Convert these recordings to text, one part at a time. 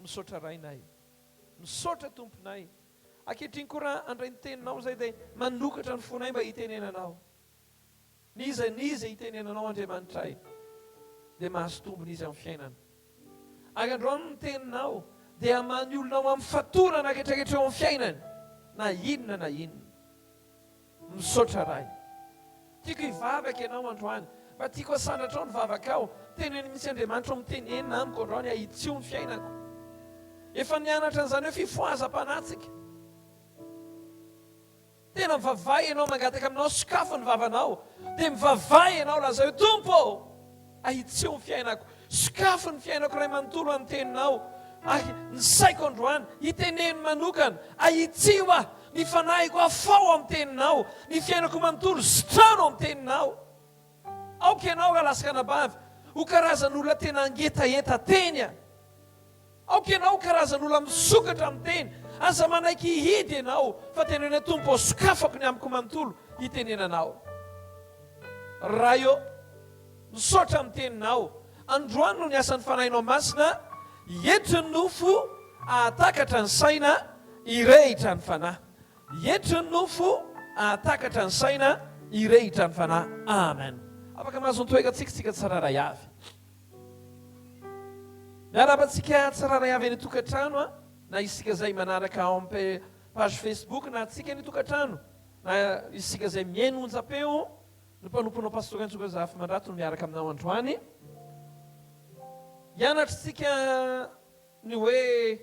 misaotra rainay, misaotra tomponay. Ankehitriny koa raha andray ny teninao zay dia manokatra ny fonay mba hitenenanao. Niza hitenenanao Andriamanitray dia mahazo tombony izy amin'ny fiainana. Ary androany ny teninao dia hamany olonao amin'ny fatorana rehetrarehetra eo amin'ny fiainany, na inona na inona. Misaotra ray. Tiako hivavaka ianao androany, fa tiako hasandratra ao ny vavakao. Teneny misy Andriamanitra ao mitenena amiko androany ahitsio ny fiainako. Efa nianatra an'izany hoe fifoazam-panatsika. Tena mivavay ianao mangataka aminao sokafo ny vavanao, dia mivavay ianao lazao hoe Tompo, ahitsio ny fiainako, sokafo ny fiainako ray manontolo amin'ny teninao. Ny saiko androany hiteneny manokana, ahitsio aho, ny fanahiko afao amin'ny teninao, ny fiainako manontolo sitrano amin'ny teninao. Aoka ianao raha lasaka-nabavy ho karazan'olona tena angetaeta teny. Aoka ianao ho karazan'olona misokatra amin'ny teny, aza manaiky hihidy ianao, fa tena hoe Tompo sokafako ny amiko manontolo hitenenanao. Raha eo misaotra amin'ny teninao, androany no ny asan'ny fanahinao masina, entry ny nofo ahatakatra ny saina, irehitra ny fanahy. Entry ny nofo ahatakatra ny saina, irehitra ny fanahy. Amen. Afaka mahazo ny toerantsika tsiraray avy. Miarabantsika tsiraray avy ny tokantrano, na isika zay manaraka ao amin'ny page Facebook na tsika ny tokantrano, na isika zay mihaino onjam-peo, ny mpanomponao pastoran tsoka zafy mandrato no miaraka aminao androany. Hianatritsika ny hoe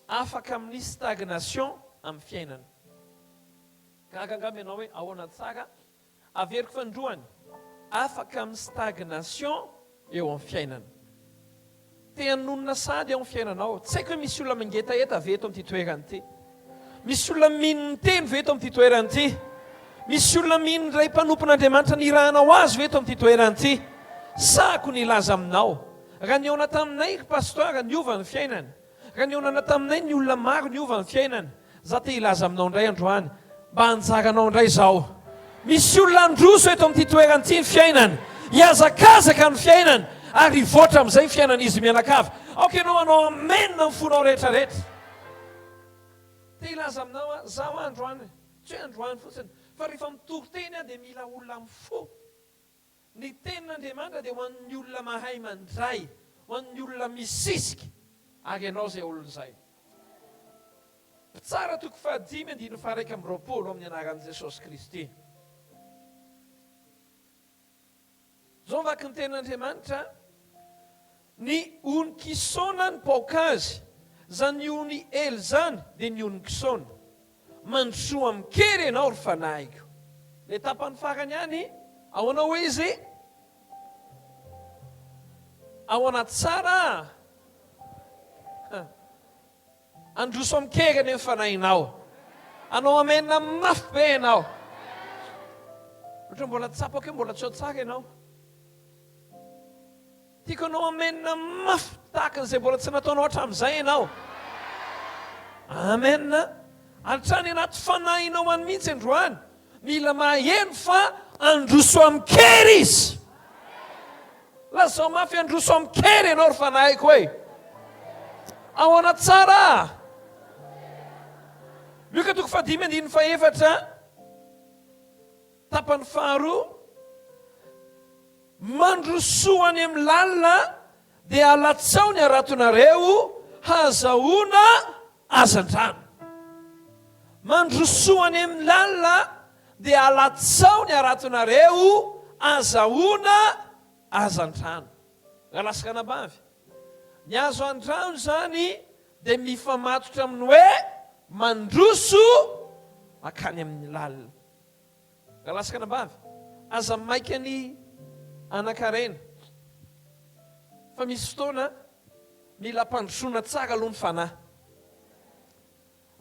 afaka amin'ny stagnation amin'ny fiainana. Kahakangamba ianao hoe ahoana tsara, averiko fandroany, afaka amin'ny stagnation eo amin'ny fiainana. Te hanonona sady eo amin'ny fiainanao. Tsy haiko hoe misy olona mangetaeta veto amin'ity toerana ity. Misy olona mino ny teny veto amin'ity toerana ity. Misy olona mino ray mpanompon'Andriamanitra ny irahanao azy veto amin'ity toerana ity. Sahako ny ilaza aminao. Raha ny ona taminay pastora niova ny fiainana, raha ny ona taminay ny olona maro niova ny fiainana, za te ilaza aminao indray androany, mba hanjaranao indray zao. Misy olona androso eto amin'ity toerana ity ny fiainana, hiazakazaka ny fiainana, ary voatra amin'izay ny fiainana izy mianakavy. Aoka ianao anao amenina ny fonao rehetrarehetra. Te ilaza aminao zaho androany, tsy hoe androany fotsiny, fa rehefa mitory teny dia mila olona mifo. Ny tenin'Andriamanitra dia ho an'ny olona mahay mandray, ho an'ny olona misisika, ary ianao izay olona izay. Tsara toko 5:20 amin'ny anaran'i Jesosy Kristy. Zao vaky ny tenin'Andriamanitra, ny onikisona ny paokazy, zany ony ely zany dia ny onikisona. Mandrosoa mikery ianao ry fanahiko. Le tapany farany any, ahoana hoe izy? Ahoana tsara? Androso mikery any amin'ny fanahinao. Anao amenina mafy be ianao. Ohatra mbola tsapako hoe mbola tsy tsara ianao. Tiako anao amenina mafy tahaka an'izay mbola tsy nataonao hatramin'izay ianao. Amen. Hatrany anaty fanahinao any mihitsy androany. Mila maheno fa androso amikery izy. Lazao mafy androso amikery ianao ry fanahiko hoe. Ahoana tsara? Luka toko 5:4, tapany faharoa, mandrosoany amin'ny lalina dia halatsao ny aratonareo hazahoana hazan-drano. Mandrosoany amin'ny lalina dia halatsao ny aratonareo hazahoana hazan-drano. Raha lasaka-nabavy, ny hazo an-drano zany dia mifamatotra amin'ny hoe mandroso akany amin'ny lalina. Raha lasaka-nabavy, aza maika ny anakarena, fa misy fotoana mila mpandrosona tsara aloha ny fanahy.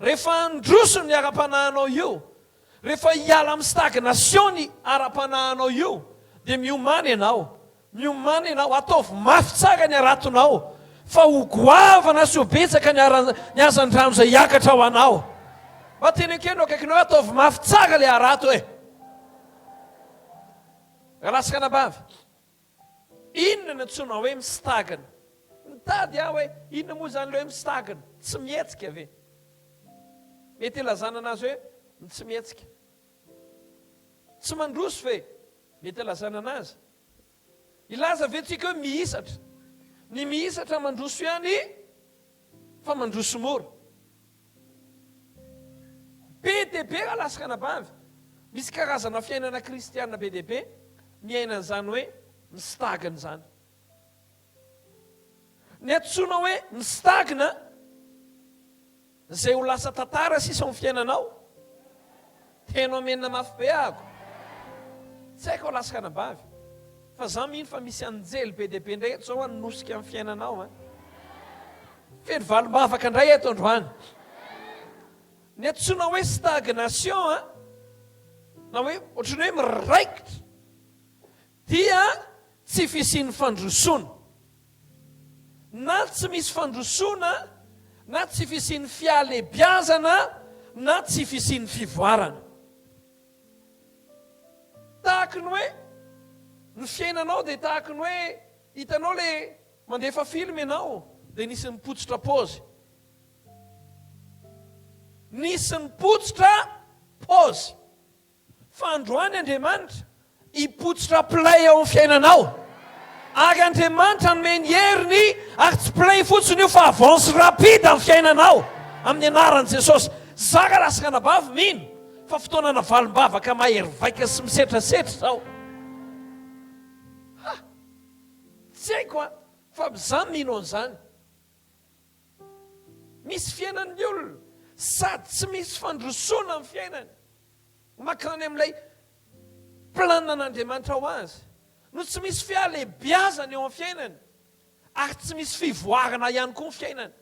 Rehefa androso ny ara-panahinao io, rehefa hiala amin'ny stagnation ny ara-panahinao io, dia miomany ianao. Miomany ianao, ataovy mafy tsara ny aratonao, fa ho goavana sy ho betsaka ny hazan-drano izay hiakatra ho anao. Mba teny akeno akaikinao ataovy mafy tsara ilay arato e. Raha lasaka-nabavy, inona ny antsoina hoe mistagna? Ny mitady aho hoe inona moa zany le hoe mistagina tsy mihetsika ve mety ilazana anazy hoe tsy mihetsika tsy mandroso ve mety ilazana anazy ilaza ve tsika hoe mihisatra ny mihisatra mandroso ihany fa mandroso mora be deaibe alasaka anabavy misy karazana fiainana kristiana be deaibe miaina n'izany hoe mistagina zany ny antsoina hoe mistagina zay ho lasa tantara sisa amin'ny fiainanao tenao menina mafy be ahako tsy haiko alasaka anabavy fa za mino fa misy anjely be deaibe indray eto zao anonosika amin'ny fiainanao fedy valombavaka indray eto androany ny antsoina hoe stagnation na hoe ohatrany hoe miraikitra dia tsy fisian'ny fandrosoana na tsy misy fandrosoana na tsy fisian'ny fialebiazana na tsy fisian'ny fivoarana tahaka ny hoe ny fiainanao dia tahaka ny hoe hitanao le mandefa filma ianao dia nisy nipotsitra paozy nisy nipotsitra paozy fa androany Andriamanitra hipotsitra play ao amin'ny fiainanao ary Andriamanitra nomeny heriny ary tsy play fotsiny io fa avance rapide amin'ny fiainanao amin'ny anaran'i Jesosy zaka lasaka anabavy mino fa fotoana navalombavaka mahery vaika sy misetrasetra zao tsy haiko fa za mino an'izany misy fiainan'ny olona sady tsy misy fandrosoana amin'ny fiainany mankany amin'ilay planin'Andriamanitra ho azy no tsy misy fialebiazana eo amin'ny fiainany ary tsy misy fivoarana ihany koa ny fiainany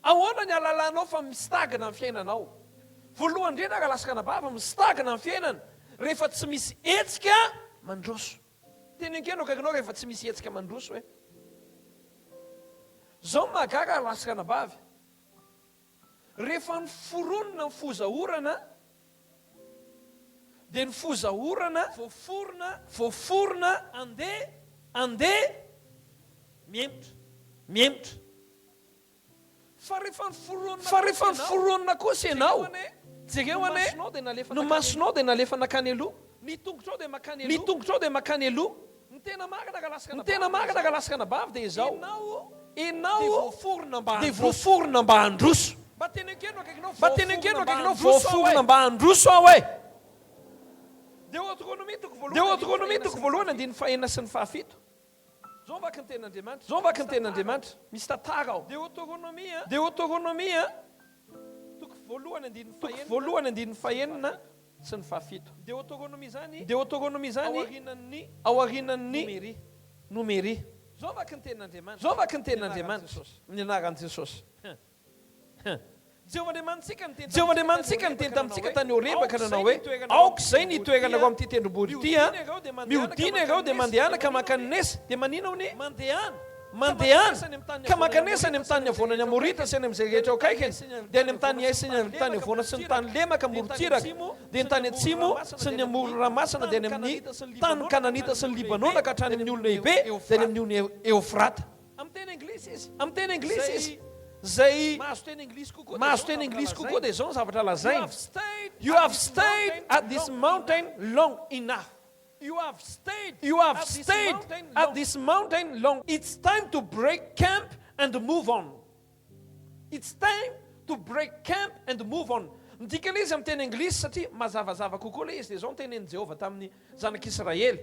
ahoana ny alalanao fa mistagina amin'ny fiainanao voalohany indrindra raha lasaka anabavy mistagina amin'ny fiainana rehefa tsy misy hetsika mandroso teny ankeno akakinao rehefa tsy misy hetsika mandroso hoe zao mahagaga lasaka anabavy rehefa ny foronona ny fozahorana dia ny fozahorana voaforona andeha miemitra fa rehefa ny foronona kosa ianao jereo ane no masonao dia nalefa nakany aloha ny tongotrao dia makany aloha ny tena marina ka lasaka anabavy dia izao enao dia voaforona mba handroso mba teny ankeno akakinao voaforona mba handroso aho hoe Deutéronomie toko voalohany andiny fahenina sy ny fahafito zao vaky ny ten'Andriamanitra misy tantara ao Deutéronomie toko voalohany andiny fahenina sy ny fahafito Deutéronomie zany aorinan'ny nomery zao vaky ny ten'Andriamanitra ny anaran'i Jesosy Jehovah-Andriamanitsika niteny tamintsika tany Horeba ka nanao hoe aoka izay nitoerana ao amin'ity tendrombohitra ity mihodina ireo dia mandehana ka makanesa dia manina hony mandehana ka makanesany amin'ny tany avonany Amorita sy any amin'izay rehetra ao kaikany dia any amin'ny tany Aisy ny tany avona sy ny tany lemaka morontsiraka dia ny tany atsimo sy ny amoron-ramasana dia any amin'ny tany Kananita sy ny Libanona ka hatrany amin'ny olona lehibe dia any amin'ny olona Eufrata amin'ny teny anglisy izy zay mahazo teny anglisy kokoa dia zao ny zavatra lazaina you have stayed at this mountain long enough you have stayed at this mountain long. It's time to break camp and move on. It's time to break camp and move on. Midika izy amin'ny teny anglisy satria mazavazava kokoa le izy dia zao ny tenen'i Jehovah tamin'ny zanak'Israely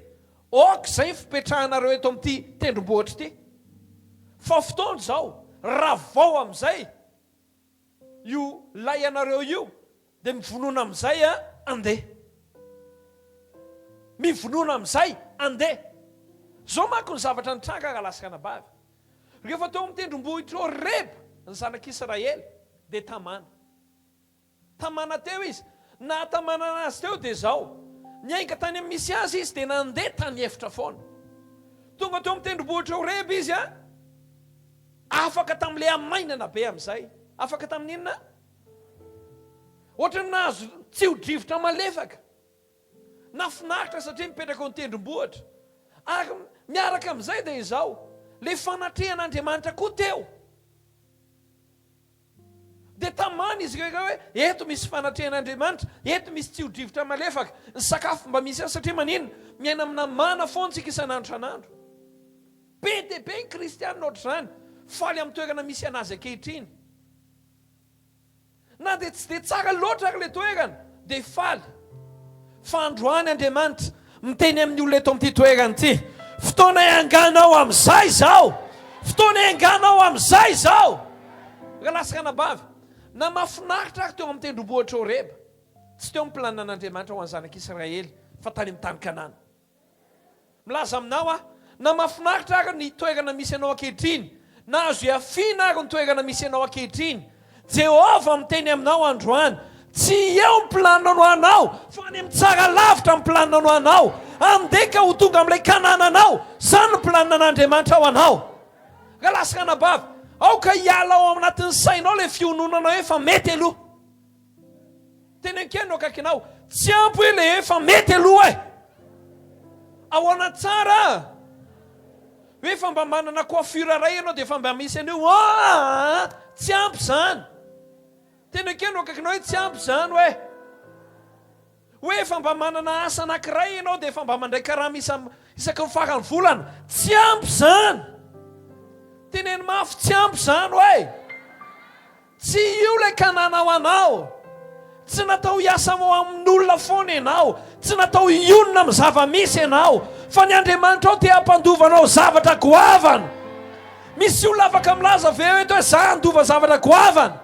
oka izay fipetrahanareo eto amin'ity tendrombohitra ity fa fotoana zao raha vao amin'izay io lay anareo io dia mivonona amin'izay andeha mivonona amin'izay andeha zao manko ny zavatra nitranga raha lasaka anabavy rehefa teo amin'ny tendrombohitra Horeba ny zanak'Israely dia tamana teo izy na tamana anazy teo dia zao niainga tany amin'ny misy azy izy dia nandeha tany efitra foana tonga teo amin'ny tendrombohitra Horeba izy afaka tamin'ilay amainana be amin'izay afaka tamin'ny inona ohatra nazo tsy ho drivotra malefaka nafinaritra satria mipetraka ao ny tendrombohitra ary miaraka amin'izay dia izao le fanatrehan'Andriamanitra koa teo dia tamany izy reo hoe eto misy fanatrehan'Andriamanitra, eto misy tsiodrivotra malefaka, ny sakafo mba misy azy satria manino miaina amina mana foana tsika isan'andro san'andro. Be dia be ny kristianina ohatr'izany faly amin'ny toerana misy anazy ankehitriny. Na dia tsy dia tsara loatra ary ilay toerana dia faly. Fa androany Andriamanitra miteny amin'ny olona eto amin'ity toerana ity, fotoana ianganao amin'izay izao, fotoana ianganao amin'izay izao. Raha lasaka anabavy, na mahafinaritra ary teo amin'ny tendrombohitra Horeba, tsy teo amin'ny planin'Andriamanitra ho an'ny zanak'Israely fa tany amin'ny tany Kanana. Milaza aminao na mahafinaritra ary ny toerana misy anao ankehitriny, na azo iafiana ary ny toerana misy anao ankehitriny, Jehova miteny aminao androany, tsy eo ny planina ho anao fa any amin'ny tsara lavitra ny planina ho anao, andeka ho tonga amin'ilay Kanana anao, izany ny planin'Andriamanitra ho anao. Raha lasaka anabavy, aoka hiala ao anatin'ny sainao ilay fiononana efa mety aloha. Teny ankeno akakinao, tsy ampy hoe ilay efa mety aloha ahoana tsara hoe efa mba manana coiffure ray ianao dia efa mba misy an'io, tsy ampy izany. Teny ankeno akakinao hoe tsy ampy izany hoe efa mba manana asa anankiray ianao dia efa mba mandray karama isaky ny farany volana, tsy ampy izany. Teneny mafy tsy ampy izany tsy io ilay Kanana ho anao. Tsy natao hiasa amin'olona foana ianao, tsy natao hionona amin'ny zava-misy ianao, fa ny Andriamanitra ao te hampandovanao zavatra goavana. Misy olona afaka milaza ve hoe za handova zavatra goavana?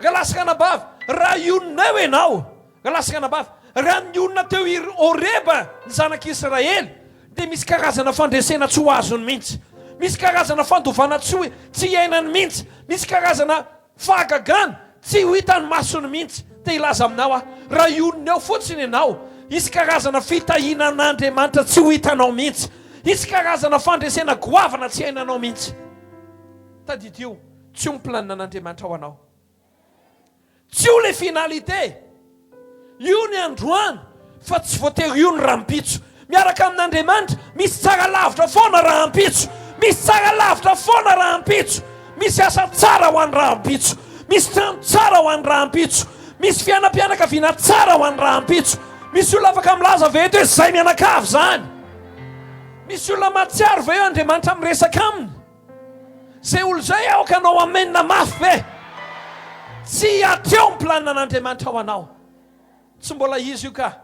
Raha lasaka anabavy, raha ionona eo ianao, raha lasaka anabavy, raha nionona teo Horeba ny zanak'Israely, dia misy karazana fandresena tsy ho azony mihitsy, misy karazana fandovana tsy iainany mihitsy, misy karazana fahagagana tsy ho hitany masony mihitsy. Te ilaza aminao raha ionona eo fotsiny ianao, misy karazana fitahinan'Andriamanitra tsy ho hitanao mihitsy, misy karazana fandresena goavana tsy hainanao mihitsy. Tadidio, tsy ho ny planin'Andriamanitra ho anao, tsy ho le finalité. Io ny androany, fa tsy voatery io ny rahampitso. Miaraka amin'Andriamanitra misy tsara lavitra foana rahampitso, misy tsara lavitra foana rahampitso, misy asa tsara ho an'ny rahampitso, misy trano tsara ho an'ny rahampitso, misy fianam-pianakaviana tsara ho an'ny rahampitso. Misy olona afaka milaza ve hoe izay mianakavy zany? Misy olona matsiaro ve Andriamanitra miresaka aminy? Izay olo izay aoka anao amenina mafy ve? Tsy atreo ny planin'Andriamanitra ho anao. Tsy mbola izy io ka.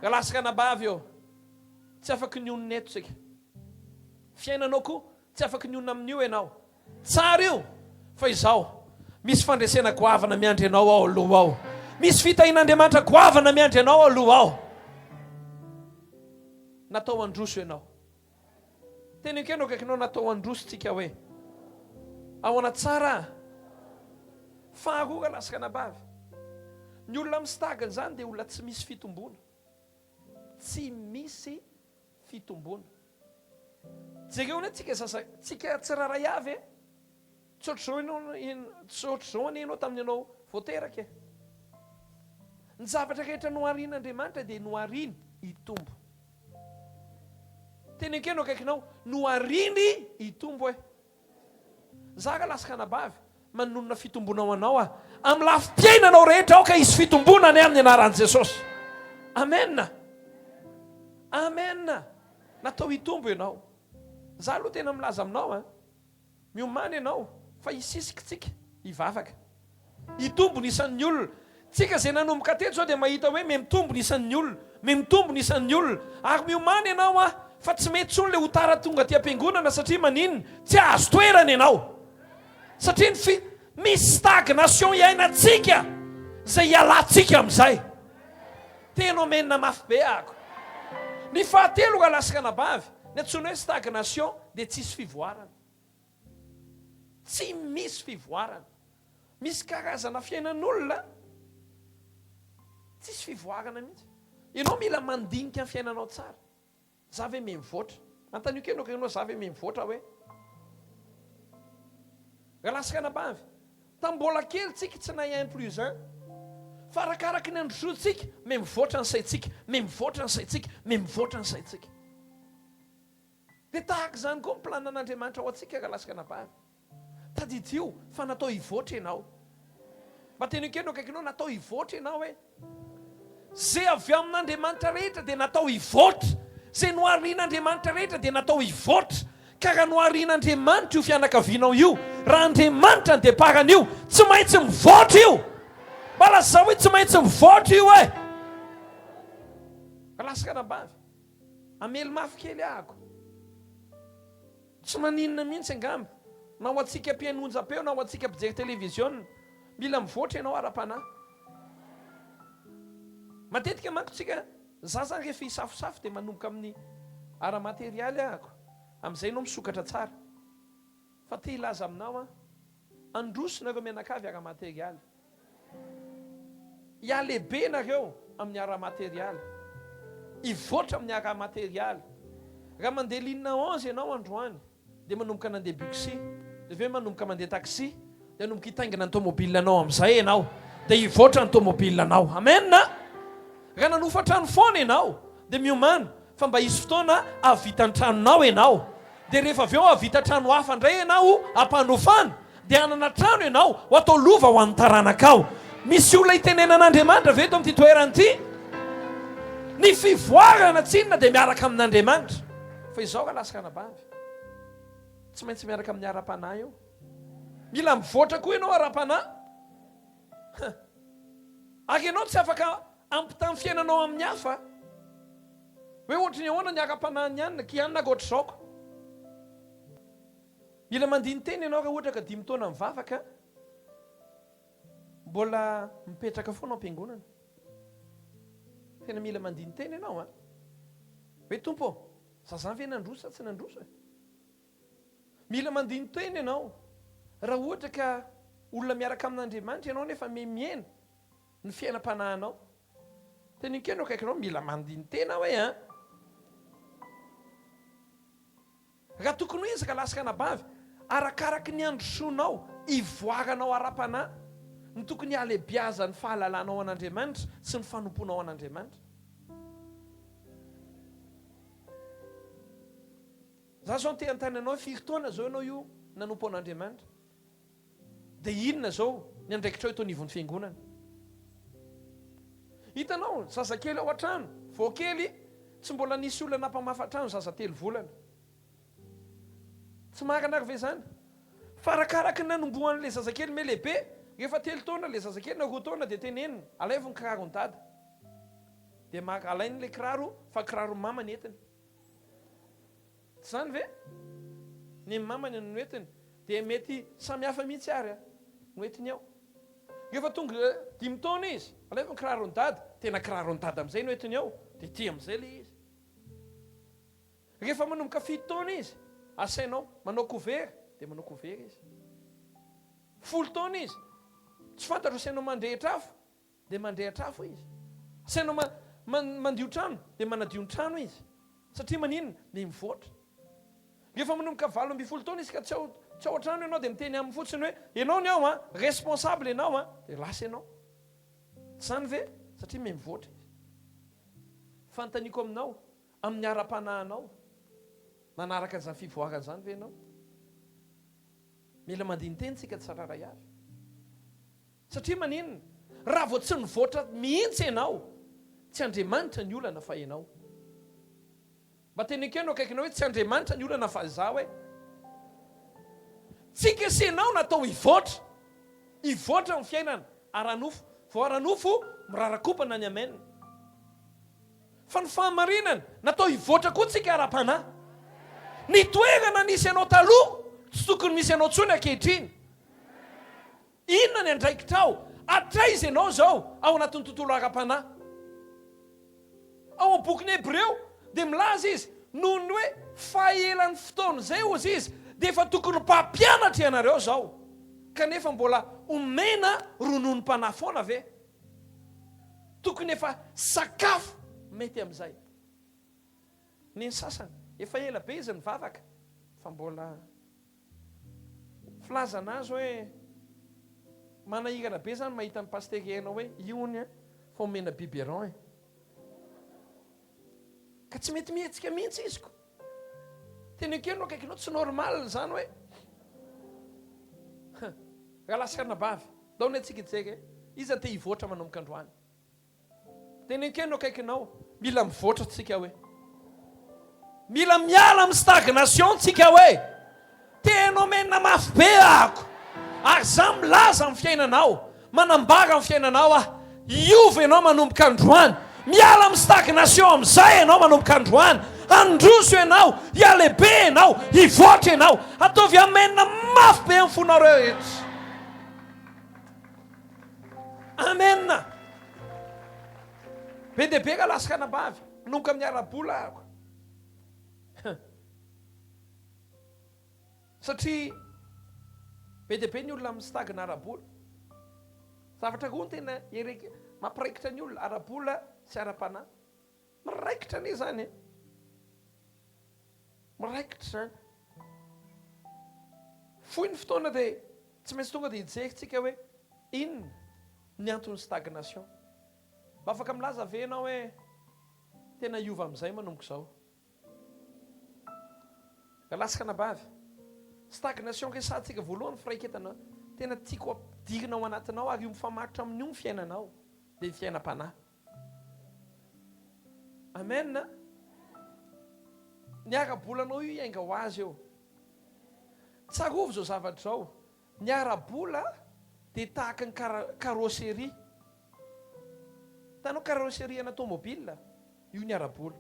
Raha lasaka anabavy eo, tsy afaka nionona eto tsika. Fiainanao koa tsy afaka nionona amin'io ianao. Tsara io, fa izao misy fandresena goavana miandry anao ao aloha ao, misy fitahin'Andriamanitra goavana miandry anao aloha ao. Natao androso ianao. Teny ankeno akakinao natao androso tsika hoe ahoana tsara. Faharoa raha lasaka anabavy, ny olona misy tahaka zany dia olona tsy misy fitombona. Tsy misy fitombona. Jereo ny tsika tsy raray avy tsotr'izao anenao tamin'ny anao voateraka. Ny zavatra rehetra noharian'Andriamanitra dia nohariny hitombo. Teny ankeno akaikinao nohariny hitombo Zaka lasaka anabavy manonona fitombona ho anao amin'ny lafim-piainanao rehetra ao ka hisy fitombona ny amin'ny anaran'i Jesosy. Amen. Amen. Natao hitombo ianao. Za aloha tena milaza aminao miomany ianao fa hisisiky tsika hivavaka. Hitombo nisan'ny olona. Tsika izay nanomboka teto zao dia mahita hoe mitombo nisan'ny olona, mitombo nisan'ny olona. Ary miomany ianao fa tsy mety tsony le hotara tonga aty am-piangonana satria maninona? Tsy azo toerana ianao. Satria misy stagnation iainantsika izay hialantsika amin'izay. Tena omenina mafy be ako. Ny fahatelo raha lasaka anabavy, ny antsoina hoe stagnation dia tsisy fivoarana. Tsy misy fivoarana. Misy karazana fiainan'olona tsisy fivoarana mihitsy. Ianao mila mandinika ny fiainanao tsara. Za ve mivoatra? Antanio keno ianao za ve mivoatra hoe? Raha lasaka anabavy, tambola kely tsika tsy nahay plus 1. Fa arakaraka ny androsoantsika, mivoatra ny saintsika, mivoatra ny saintsika, mivoatra ny saintsika. dia tahaka izany koa miplanin'Andriamanitra ho antsika ka lasaka nabavy. Tadidio fa natao hivoatra ianao. Mba teny kely no akaikinao natao hivoatra ianao hoe zay avy amin'Andriamanitra rehetra dia natao hivoatra. Zay noharian'Andriamanitra rehetra dia natao hivoatra. Ka raha noharian'Andriamanitra io fianakavianao io, raha Andriamanitra ny deparana io, tsy maintsy mivoatra io. Mba lazao hoe tsy maintsy mivoatra io e. Lasaka nabavy, amely mafy kely ahako. Tsy maninona mihitsy angamba. Na ho antsika mpianonja-peo, na ho antsika mpijery televiziona, mila mivoatra ianao ara-panahy. Matetika manko tsika zaza rehefa hisafosafo dia manomboka amin'ny ara-materialy ahako. Amin'izay ianao misokatra tsara. Fa te hilaza aminao androsona ireo mianakavy ara-materialy. Hialehibe nareo amin'ny ara-materialy. Hivoatra amin'ny ara-materialy. Raha mandeha linina 11 ianao androany, dia manomboka nandeha bixi, dia avy eo manomboka mandeha taxi, dia manomboka hitaingina ny tômôbilanao amin'izay ianao, dia hivoatra ny tômôbilanao. Amen na? Raha nanofa trano foana ianao, dia miomana fa mba hisy fotoana avita ny tranonao ianao. Dia rehefa avy eo avita trano hafa indray ianao ampanofana, dia hanana trano ianao ho atao lova ho an'ny taranakao. Misy olona itenenan'Andriamanitra veto amin'ity toerana ity. Ny fivoarana tsinona dia miaraka amin'Andriamanitra. Fa izao ka lasaka nabavy, tsy maintsy miaraka amin'ny ara-panahy io. Mila mivoatra koa ianao ara-panahy. Ary ianao tsy afaka ampitany fiainanao amin'ny hafa. Hoe ohatra ny ahoana ny ara-panahy ny anina, kianina ka ohatra zaoko. Mila mandiny teny ianao raha ohatra ka 5 taona mivavaka, mbola mipetraka foana am-piangonana. Tena mila mandiny teny ianao hoe tompo, zazany ve nandrosa tsy nandrosa. Mila mandiny teny ianao raha ohatra ka olona miaraka amin'Andriamanitra ianao nefa miena ny fiainam-panahinao. Teny kely no akaikinao mila mandiny tena hoe raha tokony hoe ezaka lasaka nabavy, arakaraky ny androsonao, ivoaranao ara-panahy, ny tokony halehibiaza ny fahalalanao an'Andriamanitra sy ny fanomponao an'Andriamanitra. Za zao te antany anao firy taona zao ianao io nanompo an'Andriamanitra. Dia inona zao ny andraikitrao itao nivon'ny fiangonana. Hitanao, zazakely ao an-trano, vao kely, tsy mbola nisy olona nampamafa trano zaza 3 volana. Tsy marana ary ve zany? Fa arakaraky ny nanombohan'ilay zazakely me lehibe, rehefa 3 taona ilay zazakely na 2 taona dia tenenina, alaivy ny kiraro ny dada. Dia alainy ilay kiraro, fa kiraro ny mama ny entiny. Tsy zany ve? Ny mamany no entiny, dia mety samy hafa mihitsy ary no entiny ao. Rehefa tonga 5 taona izy, alaivy ny kiraro ny dada, tena kiraro ny dada amin'izay no entiny ao, dia tia amin'izay le izy. Rehefa manomboka 7 taona izy, asainao manao couvert, dia manao couvert izy. 10 taona izy, tsy fantatra asainao mandrehitra afo, dia mandrehitra afo izy. Asainao mandio trano, dia manadio ny trano izy. Satria maninona? Dia mivoatra. Rehefa manomboka 12 taona izy ka tsy ao an-trano ianao dia miteny amin'ny fotsiny hoe ianao ny ao responsable ianao dia lasa ianao. Tsy zany ve? Satria mivoatra izy. Fantaniko aminao amin'ny ara-panahinao, manaraka an'izany fivoarana izany ve ianao? Mila mandiny teny tsika tsara ray avy. Satria maninona? Raha vao tsy nivoatra mihitsy ianao, tsy Andriamanitra ny olana fa ianao. Mba teny kely no akaikinao hoe tsy Andriamanitra ny olana fa izaho hoe tsika sy ianao natao hivoatra. Hivoatra amin'ny fiainana ara-nofo. Vao ara-nofo mirarakopana ny amenina. Fa ny fahamarinana natao hivoatra koa tsika ara-panahy. Ny toerana nisy ianao taloha tsy tokony misy ianao tsony ankehitriny. Inona ny andraikitrao? Atraiza ianao zao ao anatin'ny tontolo ara-panahy. Ao am-bokin'ny Hebreo dia milaza izy noho ny hoe fahaelan'ny fotoana izay ozy izy dia efa tokony mpampianatra ianareo zao, kanefa mbola omena rononom-panahy foana ve? Tokony efa sakafo mety amin'izay. Ny sasany efa ela be izy mivavaka fa mbola filazana azy hoe manahirana be zany mahita ny pasterianao hoe iony fa omena biberon ka tsy mety mihetsika mihitsy izy ko. tena ekenao akaikinao tsy normal zany hoe rahalasakana bavy dao ny atsika itseka iza te hivoatra manomboka androany tena ekenao akaikinao mila mivoatra tsika hoe mila miala amin'ny stagnation tsika hoe tenao menina mafy be ako ary za milaza amin'ny fiainanao manambaga amin'ny fiainanao iova ianao manomboka androany miala amin'ny stagnation amin'izay ianao manomboka androany androso ianao hialehibe ianao hivoatra ianao ataovy amenina mafy be amin'ny fonareo rehetra amenna be dia be ka lasakana bavy manomboka amin'ny ara-bola ako satria be dia be ny olona amin'ny stagna ara-bola zavatra koa ny tena mampiraikitra ny olona ara-bola sy ara-panahy miraikitra anie zany miraikitra zany fohy ny fotoana dia tsy maintsy tonga dia hijerytsika hoe inona ny antony stagnation mba afaka milaza ve ianao hoe tena iova amin'izay manomboka izao lasakana bavy stagnation ke satsika voalohany firaiketana tena tiako ampidirina ao anatinao ary io mifamaritra amin'io ny fiainanao dia ny fiainam-panahy amen ny ara-bolanao io iainga ho azy eo tsarovy zao zavatra zao ny ara-bola dia tahaka ny carrosserie tanao carrosserie ana tomobile io ny ara-bola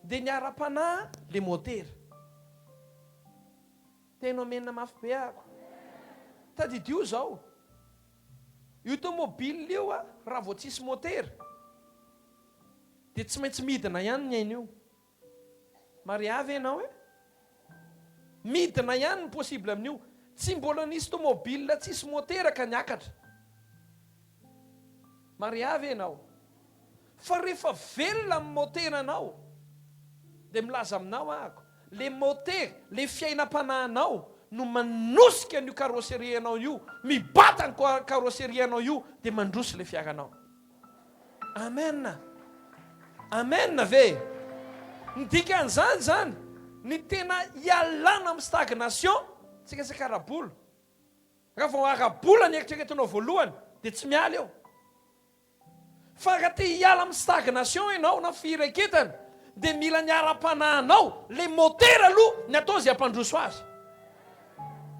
dia ny ara-panahy le motera tenao menina mafy be ako tadidio zao io tomobile io raha vao tsisy motera dia tsy maintsy midina ihany ny aina io mariavy ianao midina ihany ny possible amin'io tsy mbola nisy tomobile tsisy motera ka niakatra mariavy ianao fa rehefa velona amin'ny moteranao dia milaza aminao ako le motera le fiainam-panahinao no manosika n'io carrosserie anao io mibata ny carrosserie anao io dia mandroso le fiaranao amen amen ve ny dikan'izany zany ny tena hialana amin'ny stagnation tsika tsaka ara-bola raha vao ara-bola ny eritreretinao voalohany dia tsy miala eo fa raha te hiala amin'ny stagnation ianao na fireketana dia mila ny ara-panahinao le motera aloha ny atao zay ampandroso azy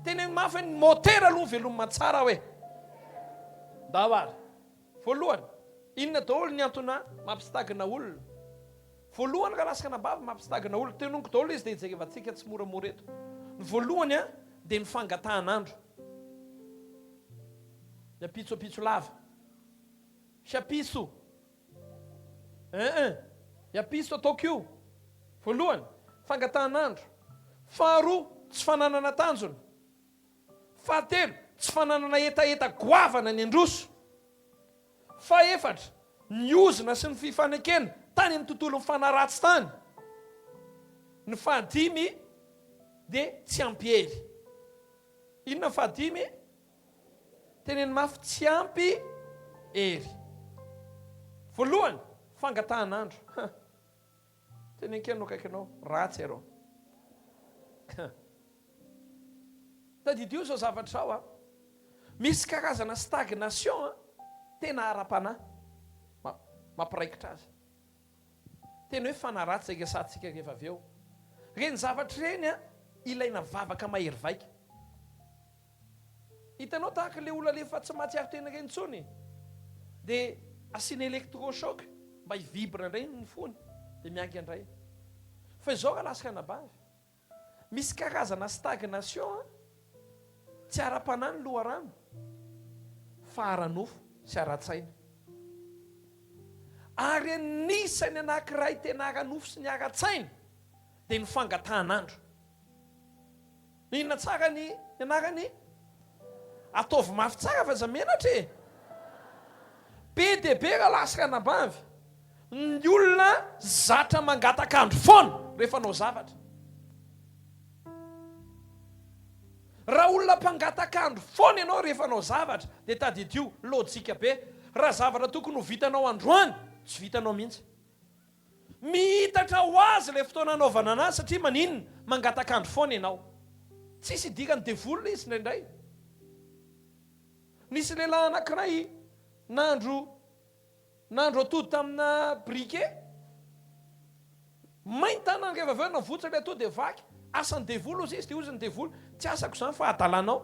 tena mafy ny motera aloha velomina tsara hoe dahoary voalohany inona daholo ny antona mampistagna olona voalohany ka lasakana bavy mampistagna olona tenoniko daholo izy dia hijerevantsika tsy moramora eto ny voalohany dia ny fangatahan'andro yapitsopitso lava siapiso yapiso ataoko io voalohany fangatahan'andro faharoa tsy fananana tanjona fahatelo tsy fananana etaeta goavana ny androso fahaefatra ny ozina sy ny fifanekena tany amin'ny tontolon'ny fanaratsy tany ny fahadimy dia tsy ampy hery inona fahadimy teneny mafy tsy ampy hery voalohany fangatahan'andro tena enkenao kaikanao ratsy arao tadidio zao zavatra zao misy karazana stagnation tena ara-panahy mampiraikitra azy tena hoe fanaratsy zay kesantsika rehefa avy eo reny zavatra reny ilaina vavaka mahery vaika hitanao tahaka le olona lefa tsy mahatsiaro tena reny tsony dia asiana électrochoc mba hivibre indray ny fony dia mianky andray fa izao ka lasakana bavy misy karazana stagnation tsy ara-panahy ny loharano fa ara-nofo sy ara-tsaina ary anisany anankiray tena ara-nofo sy ny ara-tsaina dia ny fangatahan'andro inona tsara ny anarany ataovy mafy tsara fa zamenatra be dia be raha lasakana bavy ny olona zatra mangatakandro foana rehefa nao zavatra raha olona mpangatakandro foana ianao rehefa nao zavatra dia tadidio lojika be raha zavatra tokony ho vitanao androany tsy vitanao mihitsy mihitatra ho azy ilay fotoana anaovana anazy satria maninona mangatakandro foana ianao. Tsisy dikany devolona izy indraindray. Nisy lehilahy anankiray nandro atody tamina briquet. Maintana rehefa avy eo navotra ilay atody dia vaky. Asany devoly ozy izy dia ozy ny devoly. Tsy asako izany fa adalanao.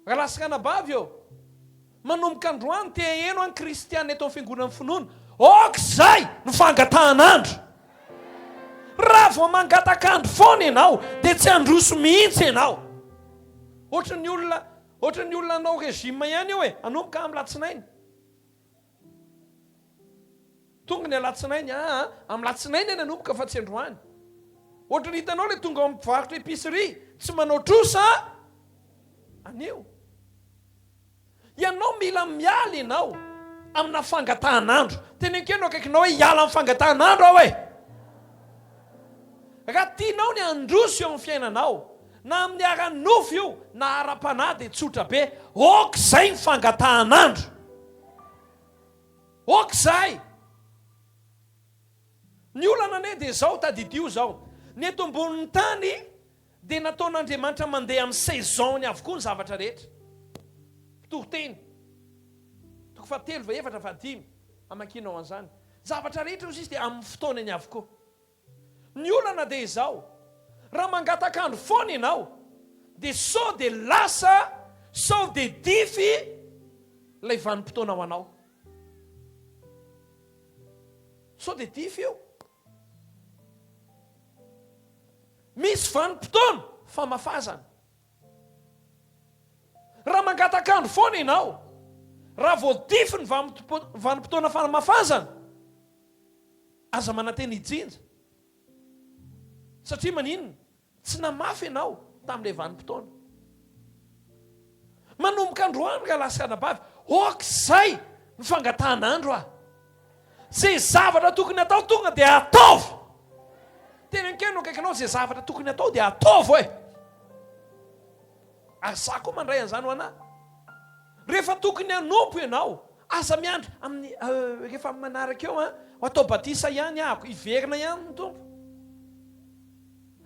Rahalasakana bavy eo. Manomboka androany te eno any kristiana eto amin'ny fiangonana finoana. Okizay no fangatahan'andro. Raha vao mangatakandro foana ianao dia tsy androso mihitsy ianao. Ohatry ny olona anao régime ihany eo e. Anomboka amin'ny latsinainy. Tonga ny alatsinainy, amin'ny latsinainy any anomboka fa tsy androany. Ohatry ny hitanao ilay tonga amin'ny mpivarotra épicerie, tsy manao trosa anio. Ianao mila miala ianao amina fangatahan'andro. Tenenkenao akaikinao hoe hiala amin'ny fangatahan'andro aho e. Raha tianao ny androso eo amin'ny fiainanao, na amin'ny ara-nofo io, na ara-panahy dia tsotra be. Okizay ny fangatahan'andro. Okizay. Ny olana ane dia izao tadidio izao. Ny eto ambonin'ny tany dia nataon'Andriamanitra mandeha amin'ny saisonny avokoa ny zavatra rehetra. Toroteny. Toko fahatelo va efatra fahadimy. Amakinao an'izany. Zavatra rehetra izy dia amin'ny fotoanany avokoa. Ny olana dia izao. Raha mangatakandro foana ianao dia sao dia lasa, sao dia dify ilay vanim-potoana ho anao. Sao dia dify io. Misy vanim-potoana famafazana. Raha mangatakandro foana ianao, raha vao dify ny vanim-potoana famafazana, aza manantena ijinja. Satria maninona? Tsy namafy ianao tamin'ilay vanim-potoana. Manomboka androany raha lasakana bavy. Okizay ny fangatahan'andro ah. Zay zavatra tokony atao tonga dia ataovy. Tenenkeno akaikinao zay zavatra tokony atao dia ataovy e. Azako mandray an'izany ho anahy. Rehefa tokony hanompo ianao, aza miandry amin'ny rehefa manaraka eo atao batisa ihany ahako, iverina ihany ny tompo.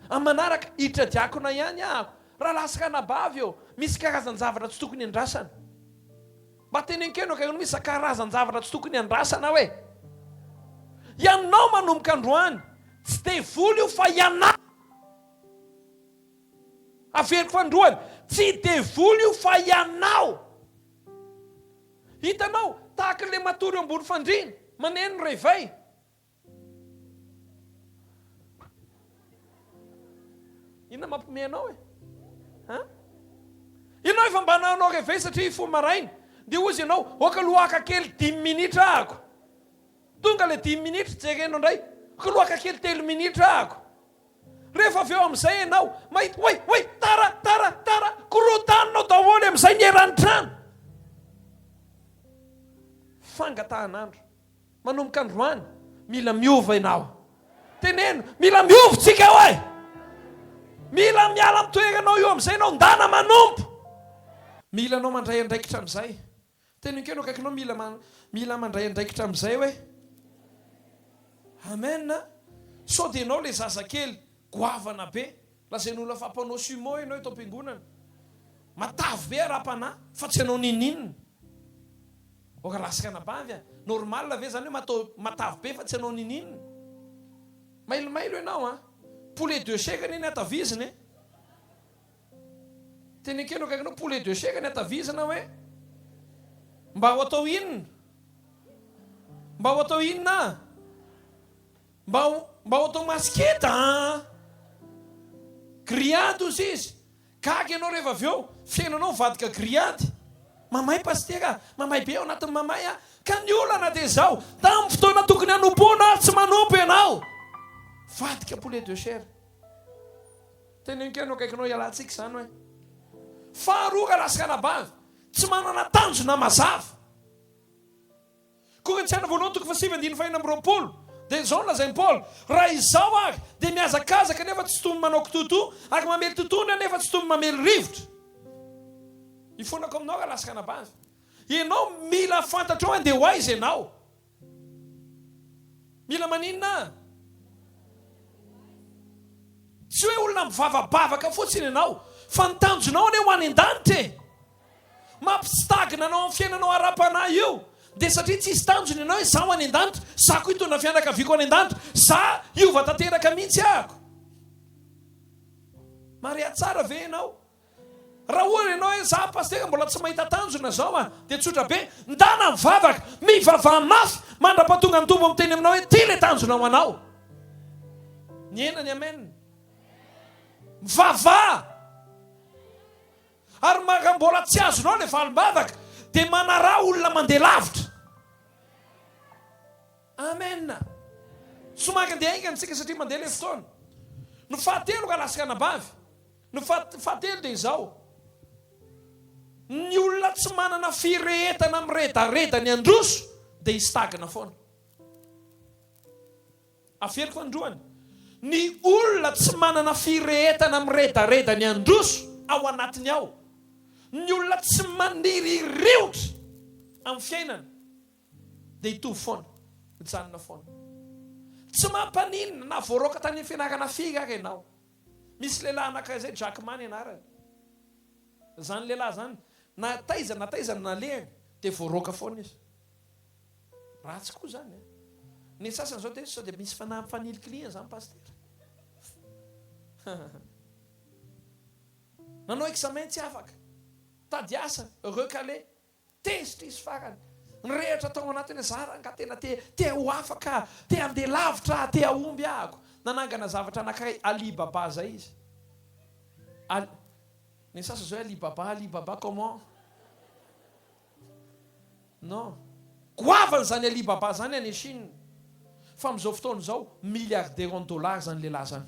Amin'ny manaraka hiditra diakona ihany ahako. Raha lasakana bavy eo, misy karazan-javatra tsy tokony andrasana. Mba tenenkeno akaikinao misy karazan-javatra tsy tokony andrasana hoe. Ianao manomboka androany, tsy devoly io fa ianao. Averiko fandroany, tsy devoly io fa ianao. Hitanao, tahaka ilay matory eo ambony fandriana, maneno réveil. Inona mampiomehy anao e? Ianao efa mba nanao réveil satria fo maraina. Dia ozy ianao, oka lohaka kely 10 minitra ahako. Tonga ilay 10 minitra, jerenao indray. Oka lohaka kely 3 minitra ahako. Rehefa avy eo amin'izay ianao, mahita, oe, tara, korotanonao daholo amin'izay ny eran'ny trano. Fangatahan'andro. Manomboka androany, mila miova ianao. Teneno, mila miovotsika hoe. Mila miala amin'ny toeranao io amin'izay ianao ndana manompo. Mila anao mandray andraikitra amin'izay. Tenenkeno akaikinao mila mandray andraikitra amin'izay hoe. Amen. Sao dia ianao ilay zazakely goavana be. Lazain'olona fampanao sumo ianao eto am-piangonana. Matavy be ara-panahy fa tsy ianao nininina. Oka lasakana bavy a. Normal ve zany hoe matavy be fa tsy ianao nininina. Mailomailo ianao poulet de chair ny atavizina e. Tenenkeno akaikinao poulet de chair ny atavizina hoe. Mba ho atao inona? Mba ho atao inona? Mba ho atao masketa grillade ozy izy. Gaga ianao rehefa avy eo, fiainanao vadika grillade. Mamay pastera, mamay be ao anatin'ny mamay a. Ka ny olana dia izao, tamin'ny fotoana tokony hanompoana tsy manompo ianao. Vadika poulet de chair. Tenenkeno akaikinao ialantsika izany hoe. Faharoa raha lasakana bavy, tsy manana tanjona mazava. Korintsiana voalohany toko 7:20. Dia izao lazain'i Paul, raha izao ary dia mihazakazaka nefa tsy tomy manao kitoto, ary mamely totoana nefa tsy tomy mamely rivotra. Ifonako aminao raha lasakana bavy. Ianao mila fantatrao andeha ho aiza ianao. Mila maninona? Tsy hoe olona mivavabavaka fotsiny ianao, fa nitanjonao ane ho any an-danitra. Mampisitagina anao amin'ny fiainanao ara-panahy io. Dia satria tsisy tanjona ianao hoe za ho any an-danitra, za koa hitondra fianakaviako any an-danitra, za hiova tanteraka mihitsy ahako. Maria tsara ve ianao? Raha ohatra ianao hoe za pastera mbola tsy mahita tanjona zao dia tsotra be, ndana mivavaka, mivavaha mafy, mandra-pahatonga ny tombo miteny aminao hoe ty le tanjona ho anao. Ny ena ny amen. Mivavaha. Ary maka mbola tsy azonao le valim-bavaka dia manara olona mandeha lavitra. Amen. Somaka andeha aingana tsika satria mandeha le fotoana. No fahatelo ka lasaka anabavy. No fahatelo dia izao. Ny olona tsy manana firehetana miredareda ny androso dia istagina foana. Aferiko androany. Ny olona tsy manana firehetana miredareda ny androso ao anatiny ao. Ny olona tsy maniry rivotra amin'ny fiainana dia hitovy foana, mijanona foana. Tsy mampaninina na voaroaka tany fianarana figa ka ianao. Misy lehilahy anankiray zay Jackman ianarany. Zany lehilahy zany na taizana na lehany dia voaroaka foana izy. Ratsy koa zany. Ny sasany zao sao dia misy faniliklihana zany pastera. Nanao examen tsy afaka. Tady asa, recalé, tezitra izy farany. Nirehatra tao anatiny zara ka tena te ho afaka, te handeha lavitra, te ahomby ahako. Nanangana zavatra anankiray Alibaba zay izy. Ny sasany zao Alibaba comment? Non. Goavany zany Alibaba zany any Chine. Fa amin'izao fotoana zao milliardaire en dollars zany lehilahy zany.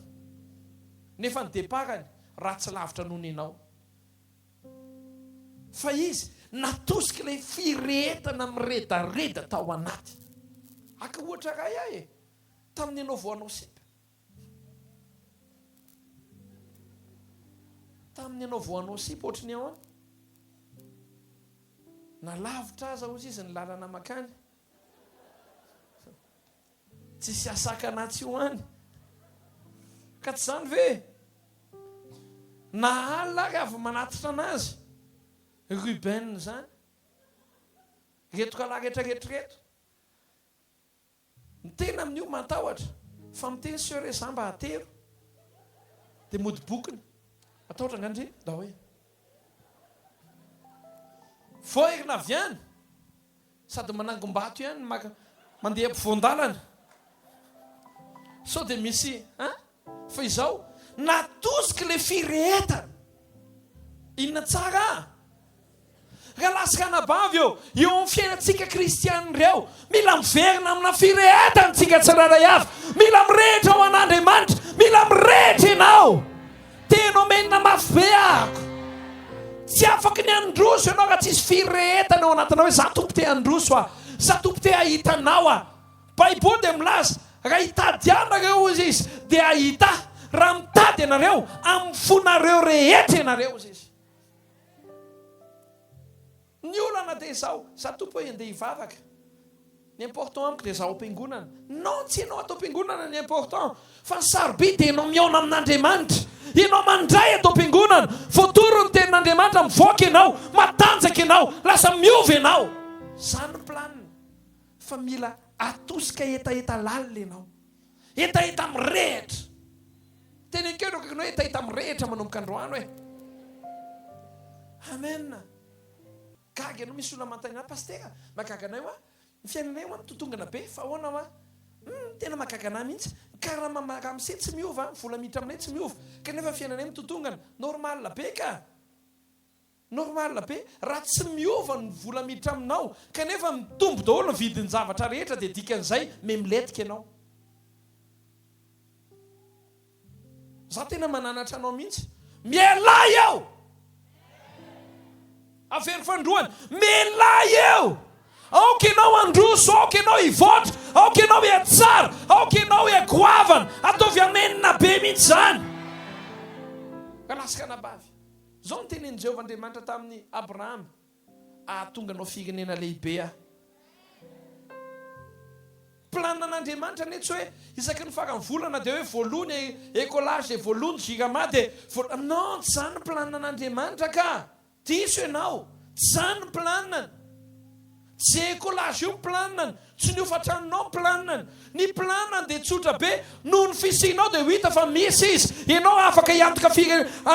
Nefa ny deparany ratsy lavitra noho ianao. Fa izy natosika ilay firehetana miredareda tao anaty. Aka ohatra ray ahy tamin'ny ianao voanao sipa. Tamin'ny ianao voanao sipa ohatrany ao any. Na lavitra aza ozy izy ny lalana makany. Tsy sy asakana tsy ho any. Ka tsy zany ve? Na alina ary avy manatitra anazy. Ruben zany. Reto ka lahy rehetra. Ny tena amin'io matahotra. Fa miteny seur za mba hatero. Dia mody bokiny. Atahotra ngandre? Da hoe. Voerina avy any. Sady manangom-bato ihany mandeha ampovoan-dalana. Sao dia misy. Fa izao. Natosika le firehetana. Inona tsara? Raha lasaka anabavy eo amin'ny fiainantsika kristianina ireo, mila miverina amina firehetana tsika tsiraray avy. Mila mirehitra ho an'Andriamanitra. Mila mirehitra ianao. Tenao menina mafy be ahako. Tsy afaka ny androso ianao raha tsisy firehetana ao anatinao hoe za tompo te androso aho. Za tompo te ahita anao aho. Baiboly dia milaza raha hitady anareo izy dia ahita. Raha mitady ianareo amin'ny fonareo rehetra ianareo izy. Ny olana dia izao, za tompo hoe andeha hivavaka. Ny important amiko dia za ho am-piangonana. Non, tsy ianao atao am-piangonana ny important. Fa ny sarobidy dia ianao miaona amin'Andriamanitra. Ianao mandray atao am-piangonana. Voatoro ny tenin'Andriamanitra mivoaka ianao, matanjaka ianao, lasa miova ianao. Zany ny planiny. Fa mila atosika etaeta lalina ianao. Etaeta mirehitra. Teny keo ianao etaeta mirehitra manomboka androany hoe. Amen. Gaga ianao misy olona manontany pastera, mahagaga anay hoa, ny fiainanay hoa mitotongana be, fa ahoana hoa? Tena mahagaga anay mihitsy. Karama ramse tsy miova, vola miditra aminay tsy miova. Kanefa fiainanay mitotongana, normal be ka. Normal be, raha tsy miova ny vola miditra aminao, kanefa mitombo daholo ny vidin'ny zavatra rehetra dia dikan'izay miletika ianao. Za tena mananatra anao mihitsy. Mielay eo! Avery fandroany, mielay eo! Aoka ianao androso, aoka ianao hivoatra, aoka ianao hiatsara, aoka ianao hiagoavana, ataovy amenina be mihitsy zany. Ka lasaka anabavy. Zao ny tenenin' Jehovah Andriamanitra tamin'ny Abraham. ahatonga anao firenena lehibe. Planin'Andriamanitra ne tsy hoe isaky ny farany volana dia hoe voalony écolage dia voalony girama dia non, tsy zany ny planin'Andriamanitra ka diso ianao, tsy zany ny planinany. Tsy écolage io planinany, tsy ny hofatranonao planinany. Ny planinany dia tsotra be, noho ny fisianao dia ho hita fa misy izy. Ianao afaka hiantoka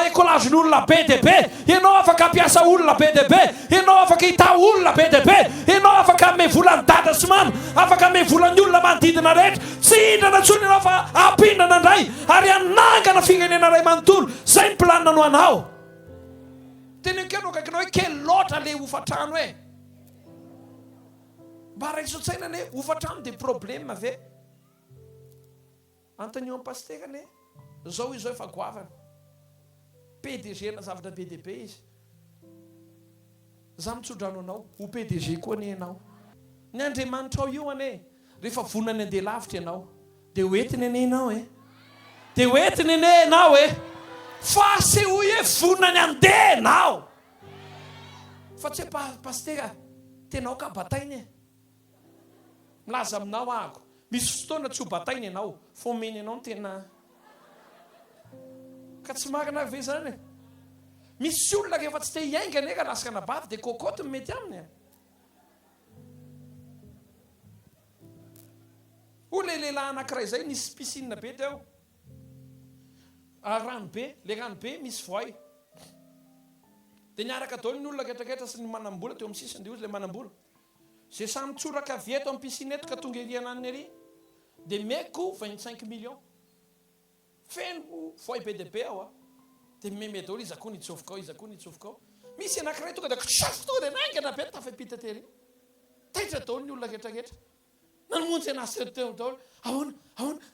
écolage n'olona be dia be, ianao afaka hampiasa olona be dia be, ianao afaka hita olona be dia be, ianao afaka ame volan'ny dada sy mamy, afaka ame volan'ny olona manodidina rehetra. Tsy hindrana intsony ianao fa ampindrana indray ary anangana firenena ray manontolo. Zay ny planina no anao. Tenenkenao akakinao hoe kely loatra le hofatrano hoe. Mba raisotsaina ne hofatrano dia problème ve? Antonio amin'ny pasteur ne zao izy efa goavana. PDG na zavatra be dia be izy. Za mitsodrano anao ho PDG koa ne ianao. Ny Andriamanitra ao io ane rehefa vonany andeha lavitra ianao dia hoentiny ane ianao dia hoentiny ane ianao fa se hoy hoe vonany andeha ianao. Fa tsy pasteur tenao ka batainy milaza aminao ahako. Misy fotoana tsy ho batainy ianao fa omeny ianao ny tena ka tsy marina ve zany. Misy olona rehefa tsy te hiaingana ka lasaka nabavy dia kokoty ny mety aminy. Ho le lehilahy anankiray zay nisy piscine be teo, rano be, le rano be misy voay dia niaraka daholo ny olona ketraketra sy ny manam-bola teo amin'ny sisiny dia ozy le manam-bola. Zay samy tsoraka vieto amin'ny piscine eto ka tonga ery anany ery dia meko 25 millions. Feno voay be dia be ao dia meme daholo izy akoho nitsofoka ao, izy akoho nitsofoka ao. Misy anankiray tonga dia ksafo tonga dia naingana be tafapita tery. Taitra daholo ny olona ketraketra. Namonjy anazy teo daholo. Ahoana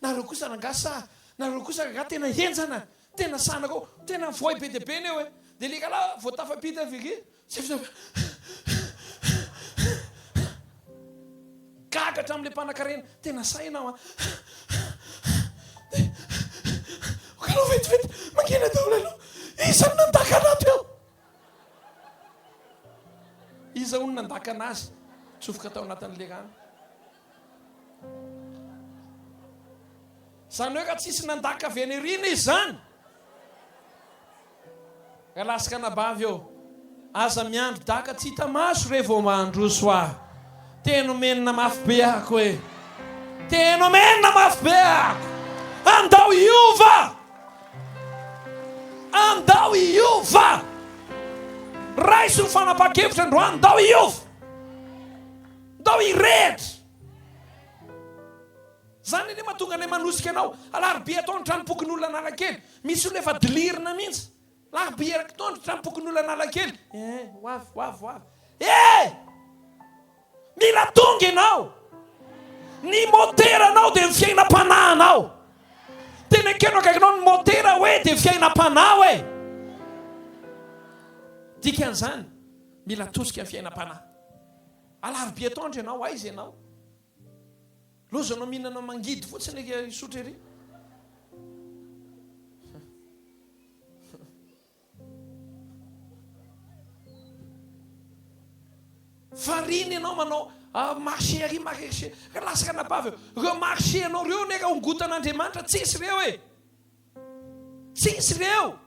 nareo kosa nangasa, nareo kosa raha tena henjana, tena sanako, tena voay be dia be ny eo dia lika la vao tafapita viry gagatra amin'ilay mpanan-karena, tena sainao kanao vetivety mangina daholo aloha. Iza no nandaka anaty eo? Iza hono nandaka anazy tsofoka tao anatin'ilay rano? Zany hoe ka tsisy nandaka avy any erina izy zany. Ka lasaka nabavy eo, aza miandro daka tsy hita maso re vao mahandro soa. Tena omenina mafy be ako tena omenina mafy be ako. Andao iova, andao iova. Raiso ny fanapa-kevitra androany, andao iova, andao irehitra. Zany ny mahatonga anay manosika anao. Alarobia atao ny tranompokin'olona analakely. Misy olona efa dilirina mihitsy. Larobia araky tao ny tranompokin'olona analakely. Hoavy. Mila tonga ianao. Ny motera anao dia ny fiainam-panahinao. Tena keno akaikinao ny motera hoe dia fiainam-panahy hoe. Dikan'izany mila tosika ny fiainam-panahy. Alarobia taondra ianao, aiza ianao? Lozanao mihinana mangidy fotsiny isotra ery. Fariny ianao manao marché ary marché. Lasaka nabavy reo marché anao reo neka ongotan'Andriamanitra tsisy reo tsisy reo.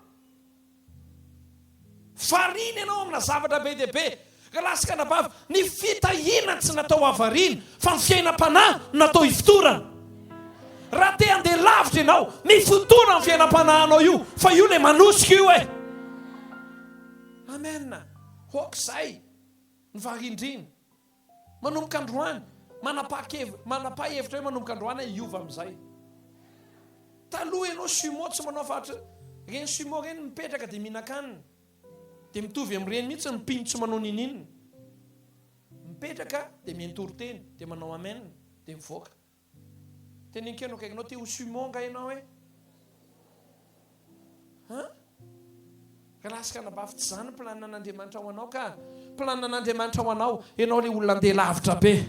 Fariny ianao amina zavatra be dia be. Lasaka nabavy ny fitahiana tsy natao avariny fa ny fiainam-panahy natao hifotorana. Raha te andeha lavitra ianao, mifotorana ny fiainam-panahinao io, fa io le manosika io Amen. Hokizay ny varindriny manomboka androany, manapa-hevitra hoe manomboka androany hiova amin'izay. Taloha ianao sumo tsy manao fatra reny sumo reny mipetraka dia mihinan-kanina dia mitovy amin'ireny mihitsy ny mpino tsy manao ninina. Mipetraka dia mientoroteny dia manao amen dia mivoaka. Tenenkeno kaikinao te ho sumonga ianao ka lasaka nabavy tsy zany planin'Andriamanitra ho anao ka planin'Andriamanitra ho anao. Ianao le olona andeha lavitra be,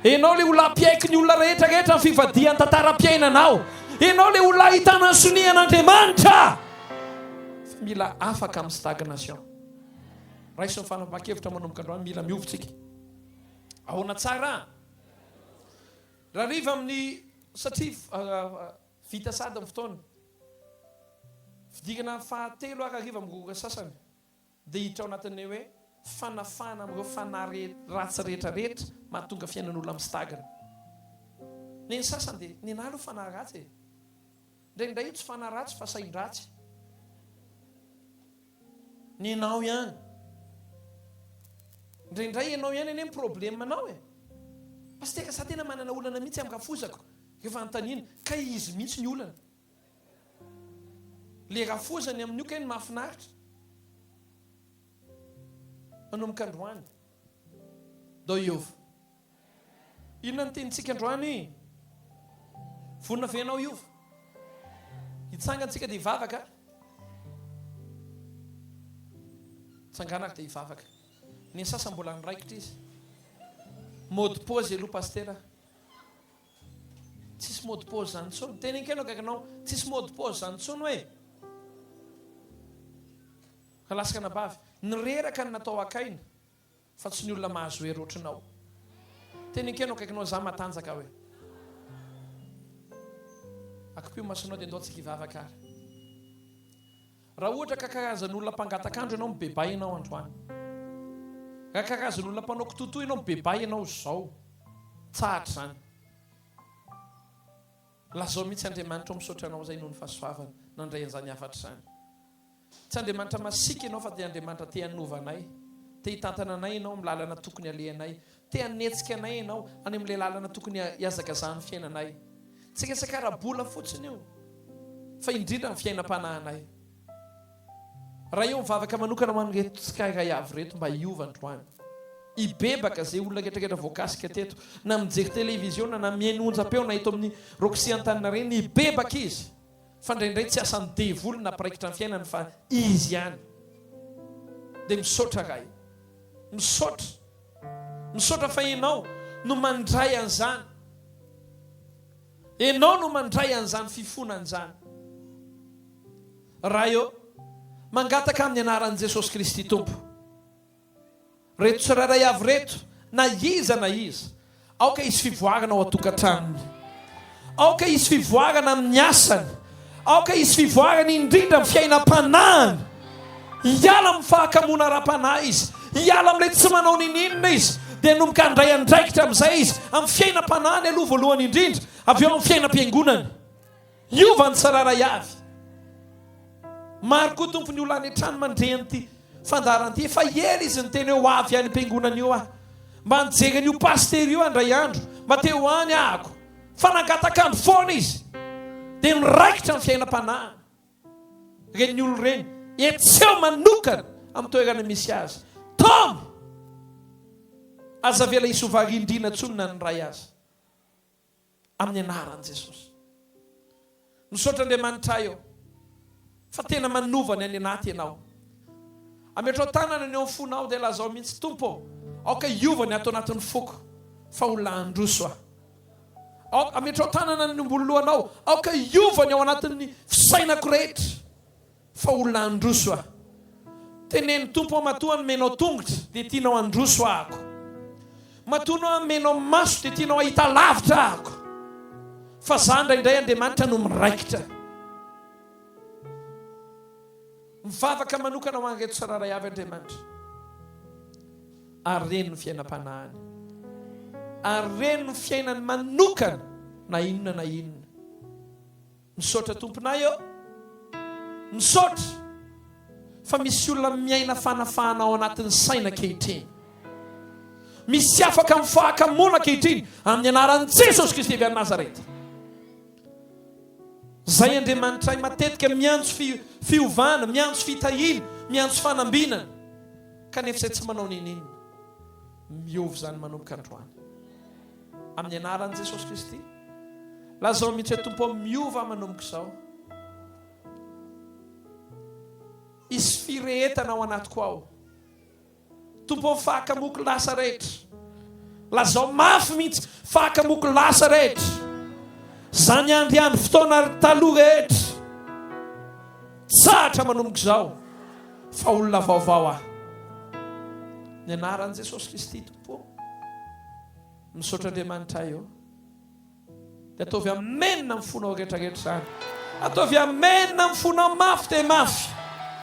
ianao le olona ampiaiky ny olona rehetrarehetra ny fivadihan'ny tantaram-piainanao, ianao le olona ahitana ny sonian'Andriamanitra. Mila afaka amin'ny stagnation. raisy ny fanapakevitra manomboka androany mila miovitsika ahoana tsara raha riva amin'ny satria vita sady amin'ny fotoana fidikana fahatelo aka riva migogoka sasany dia hiditra ao anatin'ny hoe fanafana amin'ireo fanahy ratsy rehetrarehetra mahatonga fiainan'olona amin'ny stagana ny sasany dia ny anahy aloha fanahy ratsy ndraindray tsy fanahy ratsy fa sain-dratsy ny anao ihany ndraindray ianao ihany eny problème anao pasteka sa tena manana olana mihitsy amin'ny rafozako rehefa antanina ka izy mihitsy ny olana le rafozany amin'io ka ny mahafinaritra manomboka androany dao iova inona ny tenintsika androany vonina venao iova hitsangantsika dia hivavaka tsanganaka dia hivavaka ny sasa mbola niraikitra izy mode pause aloha pastera tsisy mode pause zany tsony tena inkeno akakinao tsisy mode pause zany tsony hoe ka lasaka nabavy nireraka ny natao akaina fa tsy ny olona mahazo hery ohatrinao tena inkeno akaikinao za matanjaka hoe akapio masonao dia andao tsika hivavaka ary raha ohatra ka karazan'olona mpangatakandro ianao mibebay ianao androany ka karazan'olona mpanao kitotoa ianao mibebay ianao zao tsahatra zany lazao mihitsy Andriamanitra misaotra anao zay noho ny fahasoavana nandray an'izany afatra zany tsy Andriamanitra masika ianao fa dia Andriamanitra te hanovanay te hitantana anay ianao amin'ny lalana tokony alehanay te hanetsika anay ianao any amin'ilay lalana tokony hiazakazahany fiainanay tsy resaka raha-bola fotsiny io fa indrindra ny fiainam-panahinay raha eo mivavaka manokana ho an'reto tsika iray avy reto mba hiova androany ibebaka zay olona ketraketra voakasika teto na mijery televiziona na mihaino onjam-peo na hito amin'ny roksi an-tanina reny ibebaka izy fa ndraindray tsy asany devoly na piraikitra ny fiainany fa izy ihany dia misaotra ray misaotra fa ianao no mandray an'izany ianao no mandray an'izany fifonan'izany raha eo mangataka amin'ny anaran'i Jesosy Kristy tompo reto tsirairay avy reto na iza aoka izy fivoarana ao atokantanony aoka izy fivoarana amin'ny asany aoka izy fivoarana indrindra amin'ny fiainam-panahiny hiala amin'ny fahakamoana ara-panahy izy hiala amin'ilay tsy manao ninina izy dia nomboka andray andraikitra amin'izay izy amin'ny fiainam-panahiny aloha voalohany indrindra avy eo amin'ny fiainam-piangonany iova ny tsirairay avy maro koa tompony olona any an-trano mandrehan'ity fandaran'ity efa ela izy ny teny eo avy any am-piangonana io mba nijery an'io pastery io andray andro mba te ho any ahako fa nangatakandro foana izy dia niraikitra ny fiainam-panahy reny olo reny etseo manokana amin'ny toerana misy azy tamy aza vela isovariandrina tsonina ny ray azy amin'ny anaran'i Jesosy misaotra Andriamanitra eo fa tena manovany any anaty ianao ametrao tanana ny eo fonao dia lazao mihitsy tompo aoka iovany atao anatin'ny foko fa olona androso ametrao tanana ny omboloanao aoka iovany ao anatin'ny fisainako rehetra fa olona androso teneny tompo matoa ny menao tongotra dia tianao androso ahako matoa menao maso dia tianao ahita lavitra ahako fa za ndraindray Andriamanitra no miraikitra mivavaka manokana ho an'reto tsirairay avy Andriamanitra ary reny ny fiainam-panahiny ary reny ny fiainany manokana na inona misaotra tomponay eo misaotra fa misy olona miaina fanafahana ao anatin'ny saina kehitriny misy afaka amin'ny fahakamoana kehitriny amin'ny anaran'i Jesosy Kristy avy any Nazareta zay Andriamanitra matetika miantso fiovana miantso fitahina miantso fanambinana kanefa izay tsy manao ninina miovy zany manomboka androany amin'ny anaran'i Jesosy Kristy lazao mihitsy hoe tompo miova manomboka izao izy firehetana ao anatiko ao tompo fahakamoko lasa rehetra lazao mafy mihitsy fahakamoko lasa rehetra zany andriandro fotoana taloha rehetra tsahatra manomboka izao fa olona vaovao ny anaran'i Jesosy Kristy tompo misaotra Andriamanitra eo dia ataovy amenina amin'ny fonao rehetrarehetra izany ataovy amenina amin'ny fonao mafy dia mafy